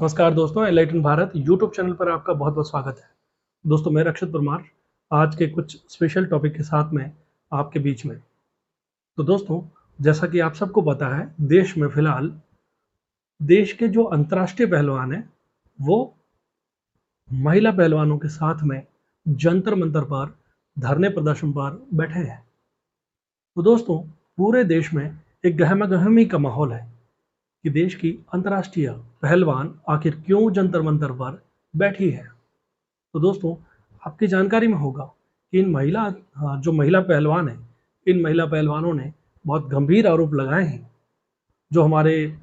नमस्कार दोस्तों, enlighten Bharat YouTube channel पर आपका बहुत बहुत स्वागत है। दोस्तों, मैं रक्षित परमार आज के कुछ स्पेशल टॉपिक के साथ में आपके बीच में। तो दोस्तों, जैसा कि आप सबको पता है, देश में फिलहाल देश के जो अंतर्राष्ट्रीय पहलवान हैं वो महिला पहलवानों के साथ में जंतर मंतर पर धरने प्रदर्शन पर बैठे हैं। तो दोस्तों, पूरे देश में एक गहमा गहमी का माहौल है कि देश की अंतर्राष्ट्रीय पहलवान आखिर क्यों जंतर मंतर पर बैठी है। तो दोस्तों, आपकी जानकारी में होगा कि जो महिला पहलवान हैं, इन महिला पहलवानों ने बहुत गंभीर आरोप लगाए हैं। जो हमारे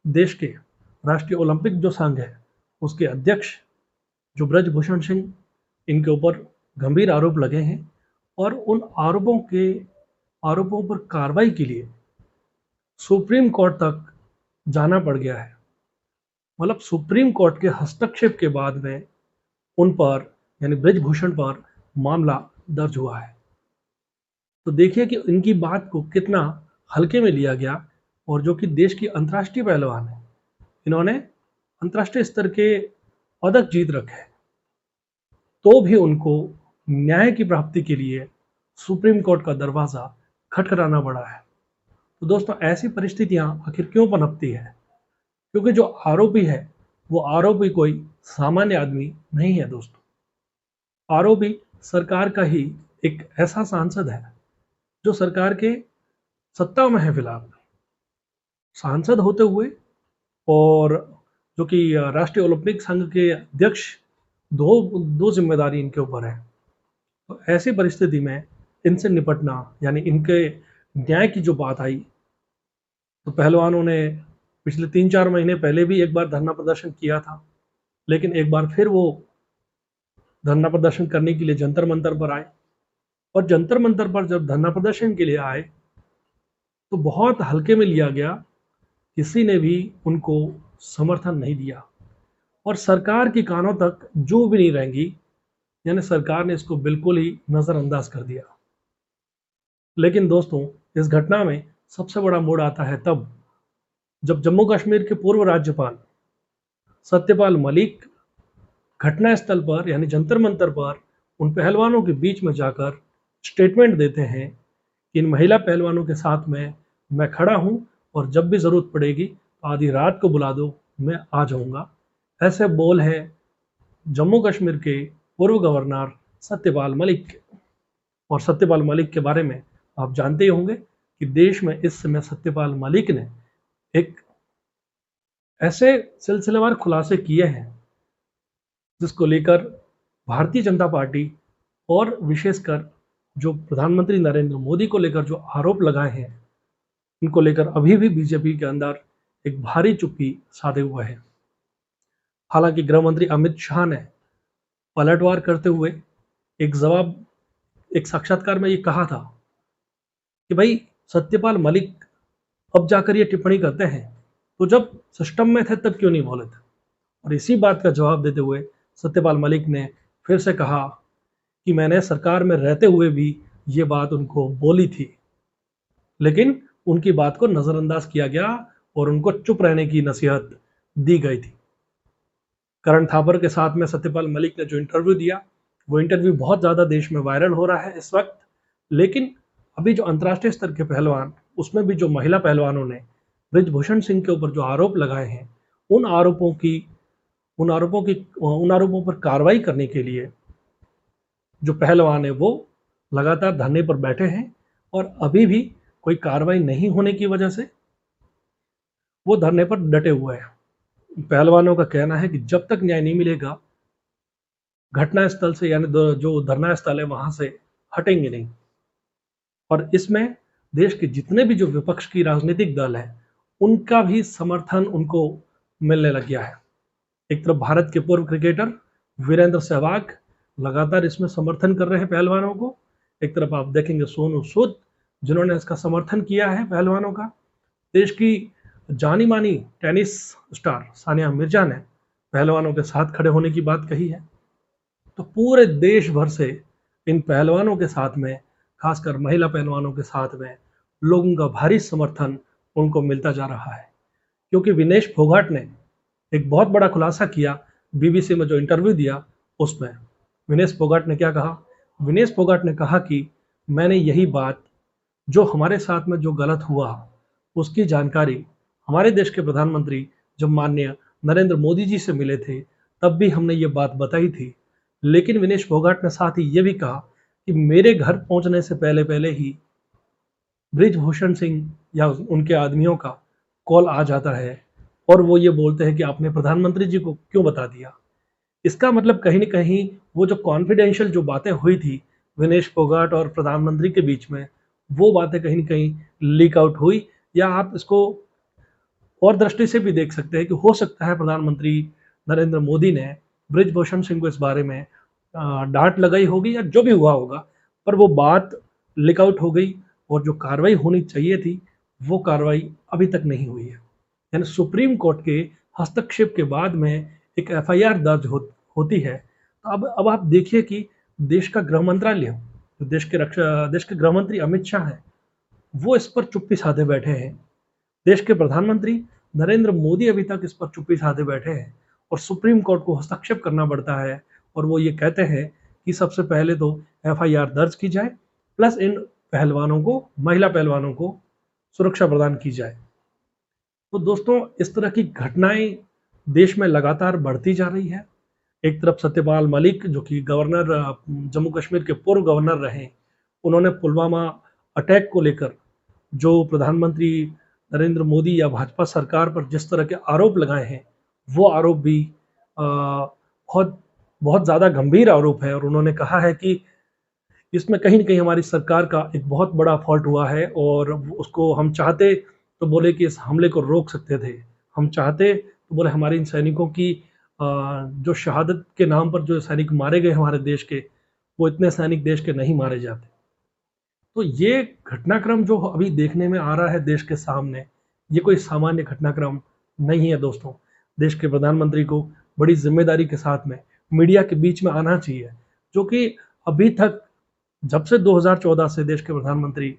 देश के राष्ट्रीय ओलंपिक जो संघ है, उसके अध्यक्ष जो ब्रजभूषण सिंह, इनके ऊपर गंभीर आरोप लगे हैं और उन आरोपों पर कार्रवाई के लिए सुप्रीम कोर्ट तक जाना पड़ गया है। मतलब सुप्रीम कोर्ट के हस्तक्षेप के बाद में उन पर यानी ब्रजभूषण पर मामला दर्ज हुआ है। तो देखिए कि इनकी बात को कितना हल्के में लिया गया और जो कि देश की अंतर्राष्ट्रीय पहलवान है, इन्होंने अंतर्राष्ट्रीय स्तर के पदक जीत रखे, तो भी उनको न्याय की प्राप्ति के लिए सुप्रीम कोर्ट का दरवाज़ा खटखटाना पड़ा है। तो दोस्तों, ऐसी परिस्थितियां आखिर क्यों पनपती है? क्योंकि जो आरोपी है वो आरोपी कोई सामान्य आदमी नहीं है। दोस्तों, आरोपी सरकार का ही एक ऐसा सांसद है जो सरकार के सत्ता में है फिलहाल, सांसद होते हुए, और जो कि राष्ट्रीय ओलंपिक संघ के अध्यक्ष, दो दो जिम्मेदारी इनके ऊपर है। तो ऐसी परिस्थिति में इनसे निपटना यानी इनके न्याय की जो बात आई, तो पहलवानों ने पिछले 3-4 महीने पहले भी एक बार धरना प्रदर्शन किया था, लेकिन एक बार फिर वो धरना प्रदर्शन करने के लिए जंतर मंतर पर आए। और जंतर मंतर पर जब धरना प्रदर्शन के लिए आए तो बहुत हल्के में लिया गया, किसी ने भी उनको समर्थन नहीं दिया और सरकार के कानों तक जो भी नहीं रहेंगी, यानी सरकार ने इसको बिल्कुल ही नज़रअंदाज कर दिया। लेकिन दोस्तों, इस घटना में सबसे बड़ा मोड़ आता है तब जब जम्मू कश्मीर के पूर्व राज्यपाल सत्यपाल मलिक घटनास्थल पर यानी जंतर मंतर पर उन पहलवानों के बीच में जाकर स्टेटमेंट देते हैं कि इन महिला पहलवानों के साथ में मैं खड़ा हूं और जब भी ज़रूरत पड़ेगी तो आधी रात को बुला दो, मैं आ जाऊंगा। ऐसे बोल है जम्मू कश्मीर के पूर्व गवर्नर सत्यपाल मलिक के। और सत्यपाल मलिक के बारे में आप जानते ही होंगे कि देश में इस समय सत्यपाल मलिक ने एक ऐसे सिलसिलेवार खुलासे किए हैं जिसको लेकर भारतीय जनता पार्टी और विशेषकर जो प्रधानमंत्री नरेंद्र मोदी को लेकर जो आरोप लगाए हैं, इनको लेकर अभी भी बीजेपी के अंदर एक भारी चुप्पी साधे हुए है। हालांकि गृह मंत्री अमित शाह ने पलटवार करते हुए एक साक्षात्कार में ये कहा था कि भाई, सत्यपाल मलिक अब जाकर ये टिप्पणी करते हैं, तो जब सिस्टम में थे तब क्यों नहीं बोले थे। और इसी बात का जवाब देते हुए सत्यपाल मलिक ने फिर से कहा कि मैंने सरकार में रहते हुए भी ये बात उनको बोली थी, लेकिन उनकी बात को नज़रअंदाज किया गया और उनको चुप रहने की नसीहत दी गई थी। करण थापर के साथ में सत्यपाल मलिक ने जो इंटरव्यू दिया, वो इंटरव्यू बहुत ज़्यादा देश में वायरल हो रहा है इस वक्त। लेकिन अभी जो अंतर्राष्ट्रीय स्तर के पहलवान, उसमें भी जो महिला पहलवानों ने ब्रजभूषण सिंह के ऊपर जो आरोप लगाए हैं, उन आरोपों पर कार्रवाई करने के लिए जो पहलवान है वो लगातार धरने पर बैठे हैं और अभी भी कोई कार्रवाई नहीं होने की वजह से वो धरने पर डटे हुए हैं। पहलवानों का कहना है कि जब तक न्याय नहीं मिलेगा, घटनास्थल से यानी जो धरना स्थल है वहां से हटेंगे नहीं। और इसमें देश के जितने भी जो विपक्ष की राजनीतिक दल है, उनका भी समर्थन उनको मिलने लग गया है। एक तरफ भारत के पूर्व क्रिकेटर वीरेंद्र सहवाग लगातार इसमें समर्थन कर रहे हैं पहलवानों को। एक तरफ आप देखेंगे सोनू सूद, जिन्होंने इसका समर्थन किया है पहलवानों का। देश की जानी मानी टेनिस स्टार सानिया मिर्जा ने पहलवानों के साथ खड़े होने की बात कही है। तो पूरे देश भर से इन पहलवानों के साथ में, खासकर महिला पहलवानों के साथ में, लोगों का भारी समर्थन उनको मिलता जा रहा है। क्योंकि विनेश फोगाट ने एक बहुत बड़ा खुलासा किया बीबीसी में जो इंटरव्यू दिया उसमें। विनेश फोगाट ने क्या कहा? विनेश फोगाट ने कहा कि मैंने यही बात, जो हमारे साथ में जो गलत हुआ उसकी जानकारी हमारे देश के प्रधानमंत्री जब माननीय नरेंद्र मोदी जी से मिले थे तब भी हमने ये बात बताई थी। लेकिन विनेश फोगाट ने साथ ही ये भी कहा कि मेरे घर पहुंचने से पहले पहले ही ब्रिजभूषण सिंह या उनके आदमियों का कॉल आ जाता है और वो ये बोलते हैं कि आपने प्रधानमंत्री जी को क्यों बता दिया। इसका मतलब कहीं न कहीं वो जो कॉन्फिडेंशियल जो बातें हुई थी विनेश फोगाट और प्रधानमंत्री के बीच में, वो बातें कहीं न कहीं लीक आउट हुई। या आप इसको और दृष्टि से भी देख सकते हैं कि हो सकता है प्रधानमंत्री नरेंद्र मोदी ने ब्रिजभूषण सिंह को इस बारे में डाँट लगाई होगी या जो भी हुआ होगा, पर वो बात लीक आउट हो गई और जो कार्रवाई होनी चाहिए थी, वो कार्रवाई अभी तक नहीं हुई है। यानी सुप्रीम कोर्ट के हस्तक्षेप के बाद में एक एफआईआर दर्ज होती है। तो अब आप देखिए कि देश का गृह मंत्रालय, जो देश के गृह मंत्री अमित शाह हैं, वो इस पर चुप्पी साधे बैठे हैं। देश के प्रधानमंत्री नरेंद्र मोदी अभी तक इस पर चुप्पी साधे बैठे हैं और सुप्रीम कोर्ट को हस्तक्षेप करना पड़ता है और वो ये कहते हैं कि सबसे पहले तो एफआईआर दर्ज की जाए, प्लस इन पहलवानों को, महिला पहलवानों को सुरक्षा प्रदान की जाए। तो दोस्तों, इस तरह की घटनाएं देश में लगातार बढ़ती जा रही है। एक तरफ सत्यपाल मलिक, जो कि गवर्नर जम्मू कश्मीर के पूर्व गवर्नर रहे, उन्होंने पुलवामा अटैक को लेकर जो प्रधानमंत्री नरेंद्र मोदी या भाजपा सरकार पर जिस तरह के आरोप लगाए हैं, वो आरोप भी बहुत बहुत ज़्यादा गंभीर आरोप है और उन्होंने कहा है कि इसमें कहीं न कहीं हमारी सरकार का एक बहुत बड़ा फ़ॉल्ट हुआ है और उसको हम चाहते तो बोले कि इस हमले को रोक सकते थे। हम चाहते तो बोले हमारे इन सैनिकों की जो शहादत के नाम पर जो सैनिक मारे गए हमारे देश के, वो इतने सैनिक देश के नहीं मारे जाते। तो ये घटनाक्रम जो अभी देखने में आ रहा है देश के सामने, ये कोई सामान्य घटनाक्रम नहीं है दोस्तों। देश के प्रधानमंत्री को बड़ी ज़िम्मेदारी के साथ में मीडिया के बीच में आना चाहिए, जो कि अभी तक, जब से 2014 से देश के प्रधानमंत्री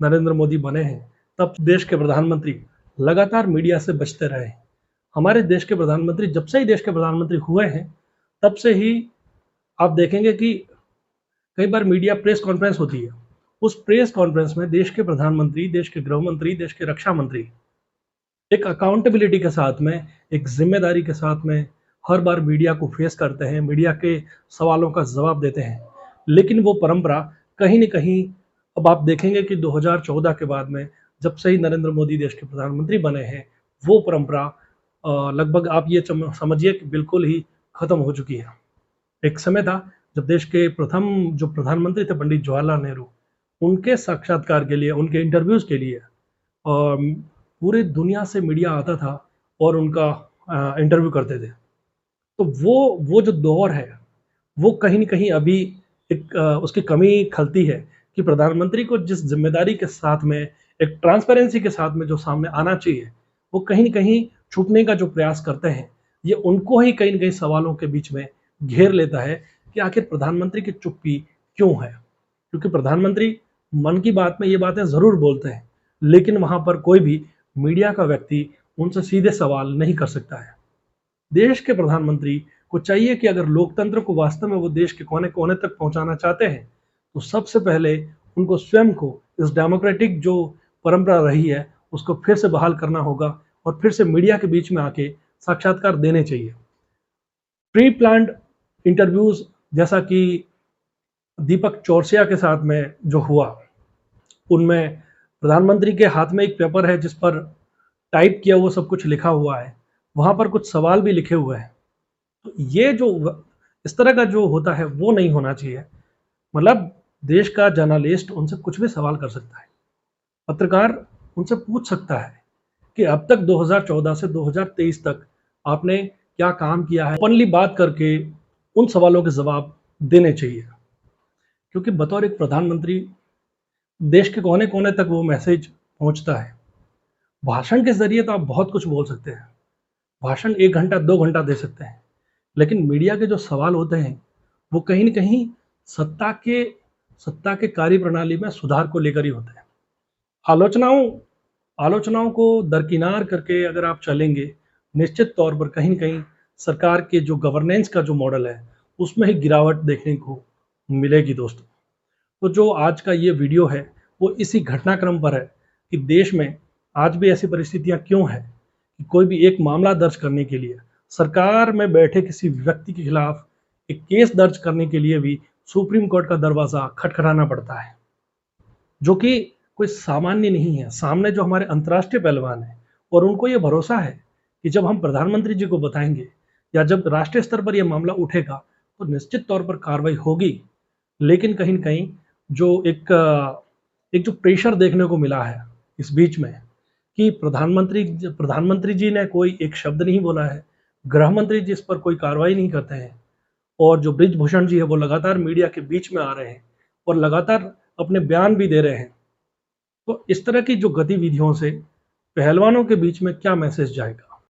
नरेंद्र मोदी बने हैं, तब देश के प्रधानमंत्री लगातार मीडिया से बचते रहे हैं। हमारे देश के प्रधानमंत्री जब से ही देश के प्रधानमंत्री हुए हैं, तब से ही आप देखेंगे कि कई बार मीडिया प्रेस कॉन्फ्रेंस होती है। उस प्रेस कॉन्फ्रेंस में देश के प्रधानमंत्री, देश के गृह मंत्री, देश के रक्षा मंत्री एक अकाउंटेबिलिटी के साथ में, एक ज़िम्मेदारी के साथ में हर बार मीडिया को फेस करते हैं, मीडिया के सवालों का जवाब देते हैं। लेकिन वो परंपरा कहीं न कहीं, अब आप देखेंगे कि 2014 के बाद में जब से ही नरेंद्र मोदी देश के प्रधानमंत्री बने हैं, वो परंपरा लगभग आप ये समझिए कि बिल्कुल ही खत्म हो चुकी है। एक समय था जब देश के प्रथम जो प्रधानमंत्री थे पंडित जवाहरलाल नेहरू, उनके साक्षात्कार के लिए, उनके इंटरव्यूज़ के लिए पूरी दुनिया से मीडिया आता था और उनका इंटरव्यू करते थे। तो वो जो दौर है, वो कहीं न कहीं अभी एक उसकी कमी खलती है कि प्रधानमंत्री को जिस ज़िम्मेदारी के साथ में, एक ट्रांसपेरेंसी के साथ में जो सामने आना चाहिए, वो कहीं न कहीं छुपने का जो प्रयास करते हैं, ये उनको ही कहीं न कहीं सवालों के बीच में घेर लेता है कि आखिर प्रधानमंत्री की चुप्पी क्यों है? क्योंकि प्रधानमंत्री मन की बात में ये बातें ज़रूर बोलते हैं, लेकिन वहाँ पर कोई भी मीडिया का व्यक्ति उनसे सीधे सवाल नहीं कर सकता है। देश के प्रधानमंत्री को चाहिए कि अगर लोकतंत्र को वास्तव में वो देश के कोने-कोने तक पहुँचाना चाहते हैं, तो सबसे पहले उनको स्वयं को इस डेमोक्रेटिक जो परंपरा रही है, उसको फिर से बहाल करना होगा और फिर से मीडिया के बीच में आके साक्षात्कार देने चाहिए। प्री प्लान्ड इंटरव्यूज़, जैसा कि दीपक चौरसिया के साथ में जो हुआ, उनमें प्रधानमंत्री के हाथ में एक पेपर है जिस पर टाइप किया हुआ सब कुछ लिखा हुआ है। वहाँ पर कुछ सवाल भी लिखे हुए हैं। तो ये जो इस तरह का जो होता है वो नहीं होना चाहिए। मतलब देश का जर्नलिस्ट उनसे कुछ भी सवाल कर सकता है। पत्रकार उनसे पूछ सकता है कि अब तक 2014 से 2023 तक आपने क्या काम किया है। ओपनली बात करके उन सवालों के जवाब देने चाहिए, क्योंकि बतौर एक प्रधानमंत्री देश के कोने-कोने तक वो मैसेज पहुंचता है। भाषण के ज़रिए तो आप बहुत कुछ बोल सकते हैं। भाषण 1 घंटा, 2 घंटा दे सकते हैं। लेकिन मीडिया के जो सवाल होते हैं, वो कहीं न कहीं सत्ता के सत्ता के कार्यप्रणाली में सुधार को लेकर ही होते हैं। आलोचनाओं आलोचनाओं को दरकिनार करके अगर आप चलेंगे, निश्चित तौर पर कहीं न कहीं सरकार के जो गवर्नेंस का जो मॉडल है, उसमें ही गिरावट देखने को मिलेगी दोस्तों। तो जो आज का ये वीडियो है, वो इसी घटनाक्रम पर है कि देश में आज भी ऐसी परिस्थितियाँ क्यों हैं कि कोई भी एक मामला दर्ज करने के लिए सरकार में बैठे किसी व्यक्ति के खिलाफ एक केस दर्ज करने के लिए भी सुप्रीम कोर्ट का दरवाज़ा खटखटाना पड़ता है, जो कि कोई सामान्य नहीं है। सामने जो हमारे अंतर्राष्ट्रीय पहलवान हैं और उनको ये भरोसा है कि जब हम प्रधानमंत्री जी को बताएँगे या जब राष्ट्रीय स्तर पर ये मामला उठेगा, तो निश्चित तौर पर कार्रवाई होगी। लेकिन कहीं न कहीं जो एक जो प्रेशर देखने को मिला है इस बीच में कि प्रधानमंत्री जी ने कोई एक शब्द नहीं बोला है, गृह मंत्री जी इस पर कोई कार्रवाई नहीं करते हैं और जो बृजभूषण जी है वो लगातार मीडिया के बीच में आ रहे हैं और लगातार अपने बयान भी दे रहे हैं। तो इस तरह की जो गतिविधियों से पहलवानों के बीच में क्या मैसेज जाएगा?